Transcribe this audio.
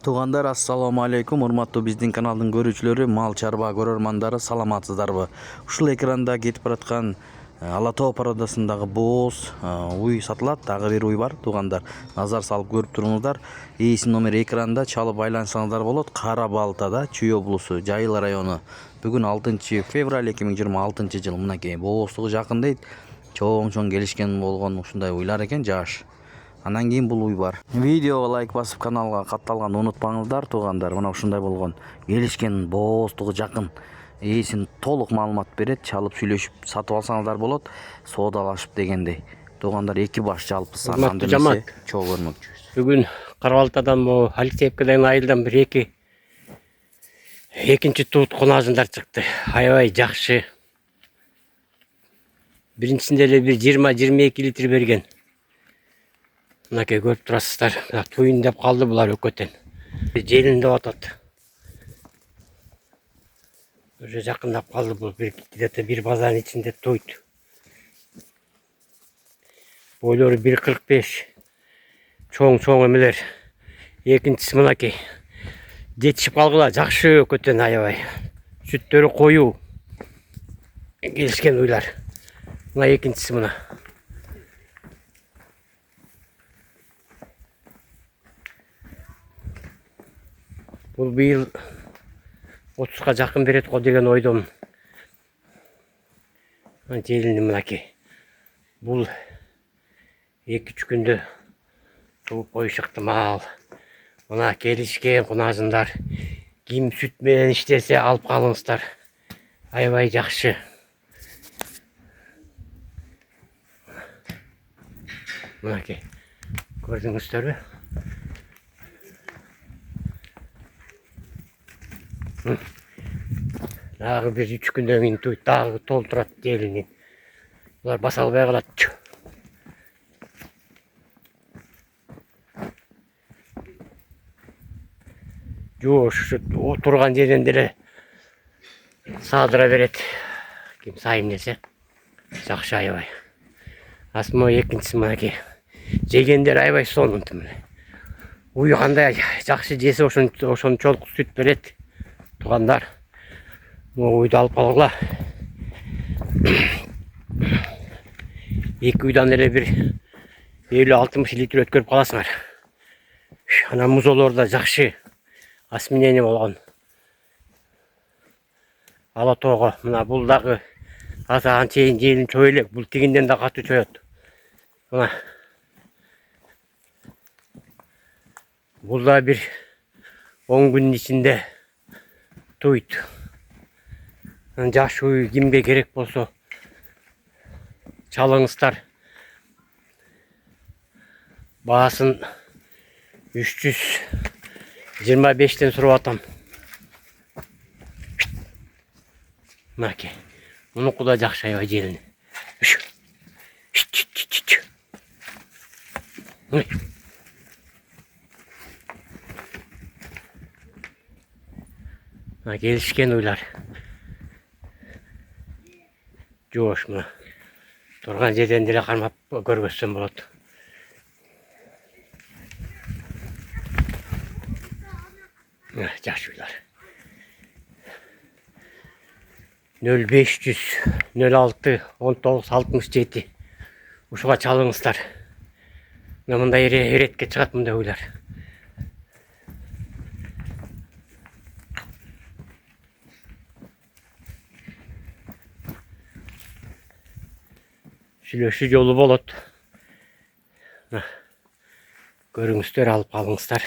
Тугандар, ассаламу алейкум, урматтуу биздин каналдын көрүүчүлөрү, мал чарба көрөрмандары, саламатсыздарбы? Ушул экранда кетип бараткан ала тоо породасындагы бооз уй сатылат. Дагы бир уй бар, туугандар. Назар салып көрүп туруңуздар. Ээсинин номери экранда, чалып айлансаңыздар болот. Кара Балтада, Чүй облусу, Жайыл району. Бүгүн 6 февраль 2026 жыл. Мынакей бооздугу жакын дейт. Чоң келишкен болгон ушундай уйлар экен, жаш. Анан кийин бул уй бар. Видеого лайк басып каналга катталганды унутпаңыздар, туугандар. Мына ушундай болгон келишкен бооздугу жакын. Ээсин толук маалымат берет, чалып сүйлөшүп сатып алсаңыздар болот. Соодалашып дегендей. Туугандар, 2 баш жалпы саган демесе чоо көрмөкчүбүз. Бүгүн Кара Балтадан бу Алексеевкадан айылдан бир экинчи туут конажындар чыкты. Аябай жакшы. Биринчисинде эле бир 20-22 литр берген. Мынакей көрүп турасыздар. Туйун деп калды булар өкөтөн. Желин деп атат. Уже жакындап калды бул, где-то бир базардын ичинде туйт. Бойлору 1,45. Чоң эмелер. Экинчиси мынакей. Жетишип калгыла, жакшы өкөтөн аябай. Сүттөрү коюу. Келишкен уйлар. Мына экинчиси мына. Бул быйыл 30га жакын берет го деген ойдомун. Желини мынакей. Бул 2-3 күндө тууп коюшу ыктымал. Мына келишкен кунажындар. Ким сүт менен иштесе алып калыңыздар. Аябай жакшы. Мынакей. Көрдүңүздөрбү? Дагы бир 3 күндөн кийин туйт, дагы толтурат желини. Булар баса албай калат. Жош, отурган жерден деле саадыра берет. Ким сайын десе жакшы аябай. Асмо экинчиси мынакей. Жегендер аябай сонунт мына. Уй кандай жакшы жесе ошончолук сүт берет. Тугандар, уйду алып калгыла. 2 уйдан эле бир 50-60 литр өткөрүп каласыңар. Анан музолор да жакшы осьминение болгон. Ала тоого мына бул дагы атаган чейин желин чой элек, бул тигинден да катуу чоет. Мына бул да бир 10 күнүн ичинде туйт. Жаш уй кимге керек болсо чалыңыздар. Баасын 325тен сурап атам. Мынакей. Мунуку да жакшы аябай желини. Келишкен уйлар. Жош мына. Турган жерден деле кармап көргөзсөм болот. Жакшы уйлар. 0500 06 19 67 ушуга чалыңыздар. Мындай эретке чыгат мындай уйлар. Сүйлөшүү жолу болот. Көрүңүздөр, алып калыңыздар.